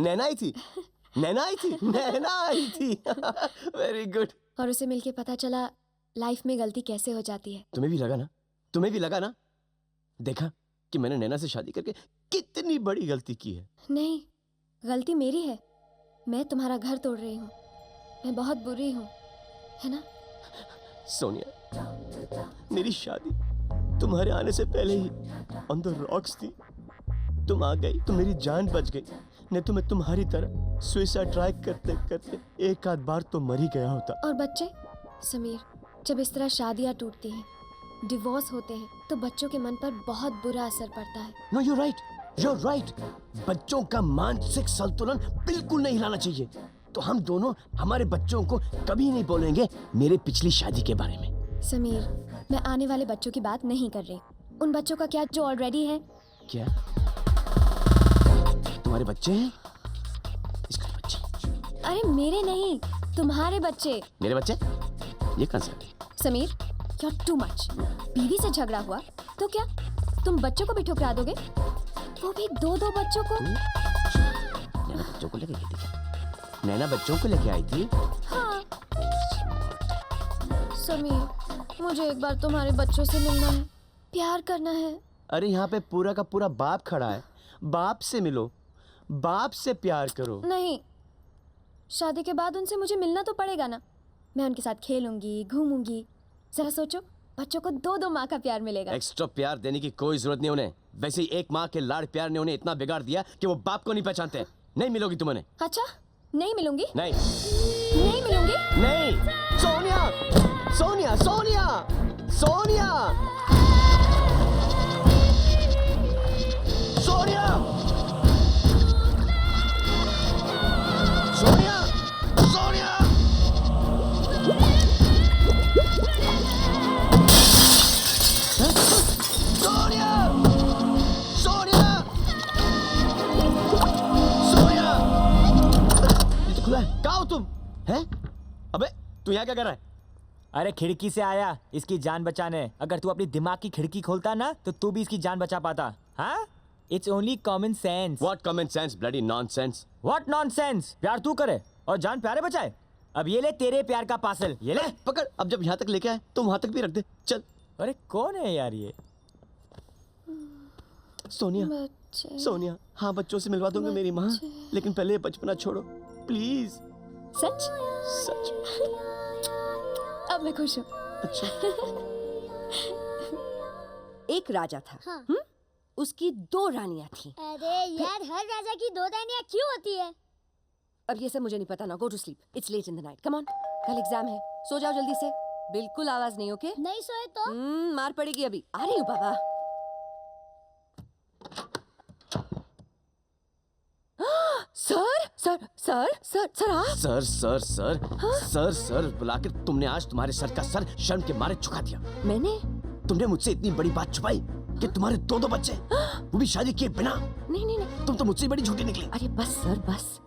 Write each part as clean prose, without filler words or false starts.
नैना आई थी, नैना आई थी, नैना आई थी। Very good. और उसे मिलके पता चला लाइफ में गलती कैसे हो जाती है। तुम्हें भी लगा ना, तुम्हें भी लगा ना, देखा कि मैंने नैना से शादी करके कितनी बड़ी गलती की है। नहीं, गलती मेरी है। मैं तुम्हारा घर तोड़ रही हूँ। मैं बहुत बुरी हूँ, है ना? सोनिया, मेरी शादी तुम्हारे आने से पहले ही ऑन द रॉक्स थी। तुम आ गई तो मेरी जान बच गई, नहीं तो मैं तुम्हारी तरह सुसाइड ट्राई करते करते एक आध बार तो मर ही गया होता। और बच्चे? समीर, जब इस तरह शादियाँ टूटती हैं, डिवोर्स होते हैं, तो बच्चों के मन पर बहुत बुरा असर पड़ता है। No, you right, you right. बच्चों का मानसिक संतुलन बिल्कुल नहीं हिलाना चाहिए। तो हम दोनों हमारे बच्चों को कभी नहीं बोलेंगे मेरे पिछली शादी के बारे में। समीर, मैं आने वाले बच्चों की बात नहीं कर रही। उन बच्चों का क्या जो ऑलरेडी है। क्या तुम्हारे बच्चे हैं? इसके बच्चे? अरे मेरे नहीं, तुम्हारे बच्चे। मेरे बच्चे? ये कौन सा? Sameer, you're too much। बीवी से झगड़ा हुआ तो क्या तुम बच्चों को भी ठुकरा दोगे? वो भी दो बच्चों को। नैना बच्चों को लेके गई थी क्या? नैना बच्चों को लेके आई थी? हाँ। समीर, मुझे एक बार तुम्हारे बच्चों से मिलना है, प्यार करना है। अरे यहाँ पे पूरा का पूरा बाप खड़ा है, बाप से मिलो, बाप से प्यार करो। नहीं, शादी के बाद उनसे मुझे मिलना तो पड़ेगा ना। मैं उनके साथ खेलूंगी, घूमूंगी। जरा सोचो, बच्चों को दो माँ का प्यार मिलेगा। एक्स्ट्रा प्यार देने की कोई जरूरत नहीं उन्हें। वैसे ही एक माँ के लाड़ प्यार ने उन्हें इतना बिगाड़ दिया कि वो बाप को नहीं पहचानते। नहीं मिलोगी तुम उन्हें। अच्छा, नहीं मिलूंगी? नहीं, नहीं मिलूंगी? नहीं। सोनिया, सोनिया, सोनिया, सोनिया, सोनिया, सोनिया, सोनिया। सोनिया, सोनिया, सोनिया। ये तो खुला है। कहाँ हो तुम? हैं? अबे तू यहाँ क्या कर रहा है? अरे खिड़की से आया इसकी जान बचाने। अगर तू अपनी दिमाग की खिड़की खोलता ना तो तू भी इसकी जान बचा पाता। हाँ? It's only common sense. What common sense, bloody nonsense? What nonsense? प्यार तू करे और जान प्यारे बचाए। अब ये ले तेरे प्यार का पार्सल, ये ले। पकड़। अब जब यहाँ तक लेके आए तो वहाँ तक भी रख दे। चल। अरे कौन है यार ये? सोनिया, बच्चे। सोनिया, हाँ बच्चों से मिलवा दूंगा मेरी माँ, लेकिन पहले ये बचपना छोड़ो प्लीज। सच? सच। अब मैं खुश हूँ। अच्छा। एक राजा था। हाँ। उसकी 2 रानियां थी। अरे यार, हर राजा की 2 रानियां क्यों होती है? अब ये सब मुझे नहीं पता ना। Go to sleep, it's late in the night. Come on, कल एग्जाम है, सो जाओ जल्दी से। बिल्कुल आवाज नहीं, ओके? नहीं सोए तो? मार पड़ेगी अभी। आ रही हूँ बाबा। Sir sir sir sir sir आप? Sir sir sir sir sir बुलाकर तुमने आज तुम्हारे सर का सर शर्म के मारे झुका दिया। मैंने? तुमने मुझसे इतनी बड़ी बात छुपाई कि तुम्हारे 2 बच्चे, वो भी शादी किए बिना। नहीं नहीं नहीं। तुम तो मुझसे बड़ी झूठी निकली। अरे बस सर बस,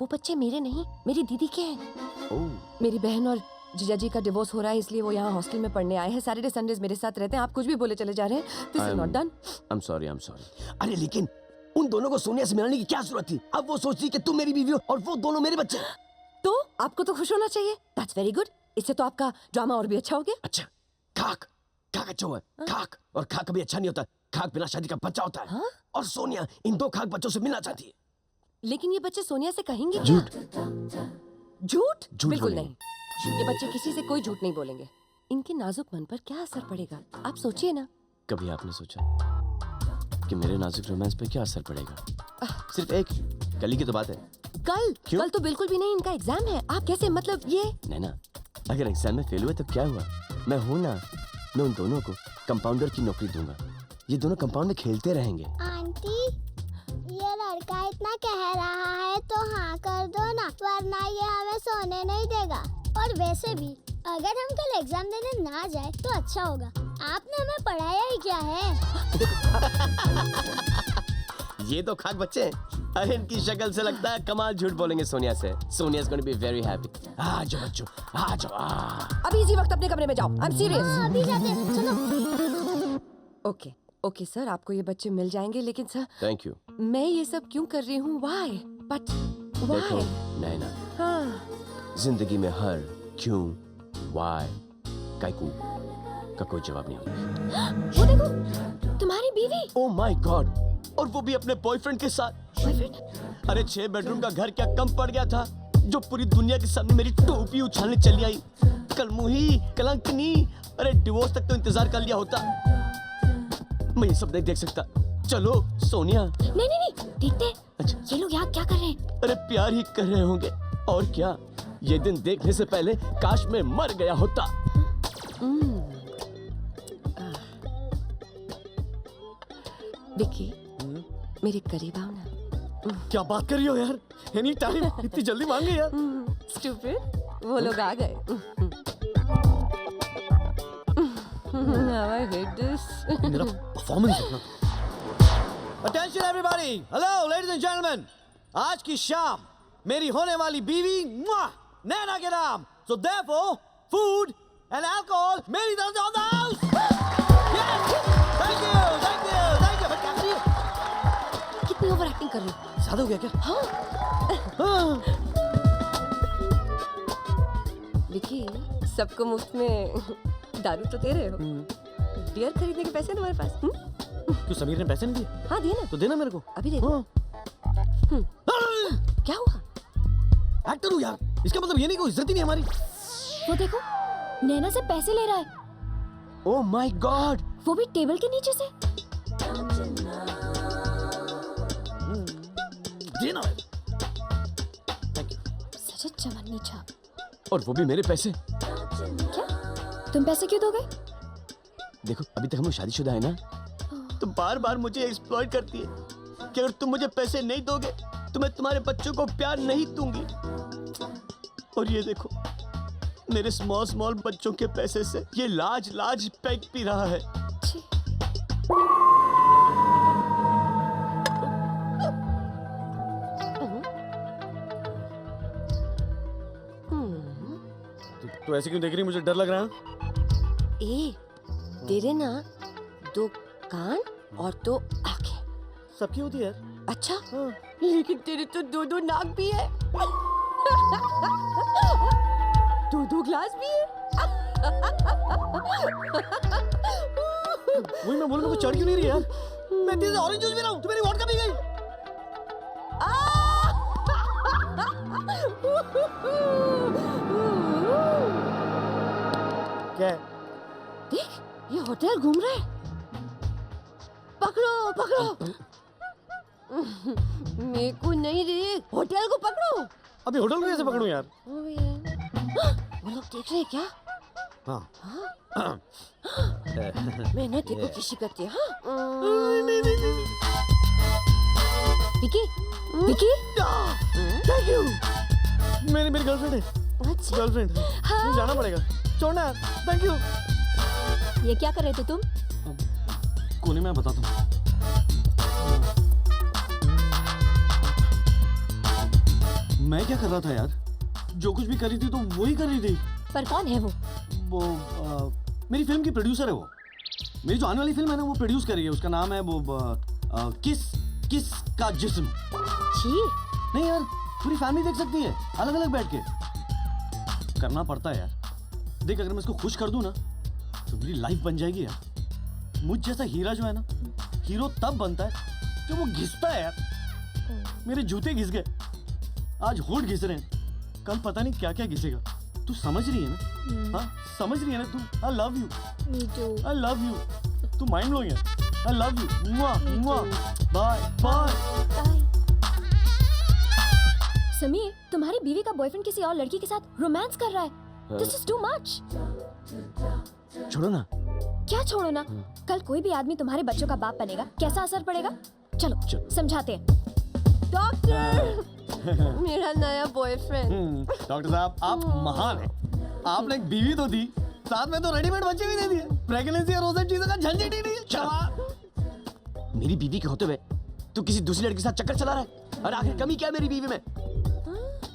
वो बच्चे मेरे नहीं, मेरी दीदी के हैं। ओह। मेरी बहन और जीजा जी का डिवोर्स हो रहा है, इसलिए वो यहाँ हॉस्टल में पढ़ने आए हैं। सैटरडे संडेज मेरे साथ रहते हैं। आप कुछ भी बोले चले जा रहे हैं। This is not done. I'm sorry। अरे लेकिन उन दोनों को सोनिया से मिलाने की क्या जरूरत थी? अब वो सोचती कि तुम मेरी बीवी हो और वो दोनों मेरे बच्चे। तो आपको तो खुश होना चाहिए। That's very good. इससे तो आपका ड्रामा और भी अच्छा हो गया। अच्छा, खाक खाक अच्छा हुआ। खाक और खाक कभी अच्छा नहीं होता। खाक बिना शादी का बच्चा होता है। हाँ? और सोनिया इन 2 खाक बच्चों से मिलना चाहती है। लेकिन ये बच्चे सोनिया से कहेंगे क्या? झूठ। झूठ? झूठ बिल्कुल बोलेंगे। नहीं। ये बच्चे किसी से कोई झूठ नहीं बोलेंगे। इनके नाजुक मन पर क्या असर पड़ेगा, आप सोचिए ना। कभी आपने सोचा कि मेरे नाजुक रोमांस पे क्या असर पड़ेगा? सिर्फ एक कल की तो बात है। कल? क्यों? कल तो बिल्कुल भी नहीं, इनका एग्जाम है। आप कैसे, मतलब ये? नैना, अगर एग्जाम में फेल हुए तो क्या हुआ? मैं हूं ना। मैं उन दोनों को कंपाउंडर की नौकरी दूंगा। ये दोनों कंपाउंड में खेलते रहेंगे। आंटी, ये लड़का इतना कह रहा है तो हाँ कर दो ना, वरना ये हमें सोने नहीं देगा। और वैसे भी अगर हम कल एग्जाम देने ना जाए तो अच्छा होगा। आपने हमें पढ़ाया ही क्या है? ये तो खाक बच्चे हैं। अरे इनकी शक्ल से लगता है कमाल झूठ बोलेंगे सोनिया से। Sonia is going to be very happy. आ जाओ बच्चों, आ जाओ। अभी इसी वक्त अपने कमरे में जाओ। I am serious. हाँ, अभी जाते हैं, चलो। ओके ओके सर, आपको ये बच्चे मिल जाएंगे, लेकिन सर थैंक यू। मैं ये सब क्यों कर रही हूँ? व्हाई? बट देखो व्हाई? नैना, हाँ, जिंदगी में हर क्यों, वाई, काइकू का कोई जवाब नहीं होता। वो देखो, तुम्हारी बीवी। ओह माय गॉड, और वो भी अपने बॉयफ्रेंड के साथ। बॉयफ्रेंड? अरे 6 बेडरूम का घर क्या कम पड़ गया था जो पूरी दुनिया के सामने मेरी टोपी उछालने चली आई। कलमुही, कलंकनी, अरे डिवोर्स तक तो इंतजार कर लिया होता। मैं ये सब नहीं देख सकता। चलो सोनिया। नहीं नहीं नहीं, देखते हैं। अच्छा, ये लोग यहाँ क्या कर रहे हैं? अरे प्यार ही कर रहे होंगे और क्या। ये दिन देखने से पहले काश मैं मर गया होता। विकी, मेरे करीब आओ ना। क्या बात कर रही हो यार, एनी टाइम, इतनी जल्दी मांग गए यार। स्टूपिड, वो लोग आ गए। Now I hate this. मेरा परफॉर्मेंस देखना। Attention everybody! Hello, ladies and gentlemen! आज की शाम मेरी होने वाली बीवी नैना के नाम। So therefore, food and alcohol मेरी तरफ से on the house! Yes! Thank you, thank you, thank you. क्या कर रही हो? कितनी ओवर एक्टिंग कर रही हो? ज्यादा हो गया क्या? हाँ। विकी, सबको मुफ्त में दारू तो दे रहे हो। बियर खरीदने के पैसे हैं तुम्हारे पास? क्यों समीर ने पैसे नहीं दिए? हाँ, दिए ना। तो देना मेरे को। अभी दे दो। हाँ। क्या हुआ? एक्टर हूँ यार, इसका मतलब ये नहीं कोई इज्जत ही नहीं हमारी। वो देखो, नैना से पैसे ले रहा है, ओह माय गॉड, वो भी टेबल के नीचे से। देना। Thank you. सच चमन्नी छाप। और वो भी मेरे पैसे। क्या? तुम पैसे क्यों दोगे? देखो अभी तक हम लोग शादीशुदा है ना, तो बार बार मुझे एक्सप्लॉइट करती है कि अगर तुम मुझे पैसे नहीं दोगे तो मैं तुम्हारे बच्चों को प्यार नहीं दूंगी। और ये देखो, मेरे स्मॉल स्मॉल बच्चों के पैसे से ये लाज लाज पैक पी रहा है। छी। तो ऐसे क्यों देख रही है? मुझे डर लग रहा है। ए, तेरे ना 2 कान और 2 आंखें। सबकी होती है यार। अच्छा, लेकिन तेरे तो 2 नाक भी है। 2 ग्लास भी है। वही मैं बोलूँगा, वो चढ़ क्यों नहीं रही यार? मैं तेरे से ऑरेंज जूस पी रहा हूँ, तू मेरी वोडका पी गई। क्या है? देख, ये होटल घूम रहा है। पकड़ो पकड़ो। मेरे को नहीं रे, होटल को पकड़ो। अभी होटल को कैसे पकड़ूं यार? वो लोग देख रहे हैं क्या? हाँ। मैंने तेरे को किसी करती है। Vicky, Vicky, thank you. मेरी गर्लफ्रेंड है। अच्छा, गर्लफ्रेंड मुझे जाना पड़ेगा, छोड़ना यार। Thank you. ये क्या कर रहे थे तुम? कोने में बताता हूँ। मैं क्या कर रहा था यार? जो कुछ भी करी थी तो वो ही कर रही थी। पर कौन है वो? वो मेरी फिल्म की प्रोड्यूसर है। वो मेरी जो आने वाली फिल्म है ना, वो प्रोड्यूस कर रही है। उसका नाम है वो किस का जिस्म। छी, नहीं यार, पूरी फैमिली देख सकती है अलग अलग बैठ के। करना पड़ता है यार। देख, अगर मैं इसको खुश कर दूं ना तो मेरी लाइफ बन जाएगी यार। मुझ जैसा हीरा जो है ना, हीरो तब बनता है जब वो घिसता है यार। मेरे जूते घिस गए, आज होठ घिस रहे हैं, कल पता नहीं क्या क्या घिसेगा। तू समझ रही है ना? हाँ, समझ रही है ना तू? I love you, Me too. I love you. तू माइंड ब्लोइंग है। I love you. Bye bye. Bye. Sameer, तुम्हारी बीवी का बॉयफ्रेंड किसी और लड़की के साथ रोमांस कर रहा है। This is too much. छोड़ो ना। क्या छोड़ो ना? कल कोई भी आदमी तुम्हारे बच्चों का बाप बनेगा, कैसा असर पड़ेगा? चलो चलो। समझाते हैं। डॉक्टर, मेरा नया बॉयफ्रेंड। डॉक्टर साहब, आप महान हैं। आपने एक बीवी तो दी, साथ में तो रेडीमेड बच्चे भी दे दिए। प्रेगनेंसी और वो सब चीजों का झंझट ही नहीं है। चला। मेरी बीवी के होते हुए तू किसी दूसरी लड़की के साथ चक्कर चला रहा है। और आखिर कमी क्या है मेरी बीवी में?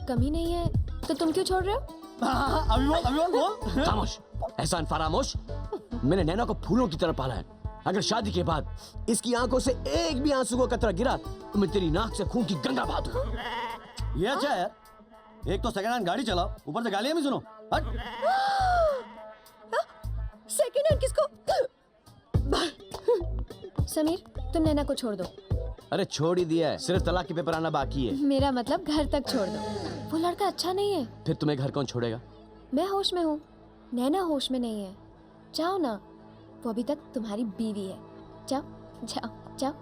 कमी नहीं है तो तुम क्यों छोड़ रहे हो? अभी बोल। खामोश, एहसान फरामोश। मैंने नैना को फूलों की तरह पाला है। अगर शादी के बाद इसकी आंखों से एक भी आंसू का कतरा गिरा तो मैं तेरी नाक से खून की गंगा बहा दूंगा। ये अच्छा है यार, एक तो सेकंड हैंड गाड़ी चलाओ, ऊपर से गालियां भी सुनो। हट। सेकंड हैंड किसको? समीर, तुम नैना को छोड़ दो। अरे छोड़ ही दिया है, सिर्फ तलाक के पेपर आना बाकी है। मेरा मतलब घर तक छोड़ दो। वो लड़का अच्छा नहीं है। फिर तुम्हें घर कौन छोड़ेगा? मैं होश में हूँ, नैना होश में नहीं है। जाओ ना, वो अभी तक तुम्हारी बीवी है। जाओ जाओ जाओ।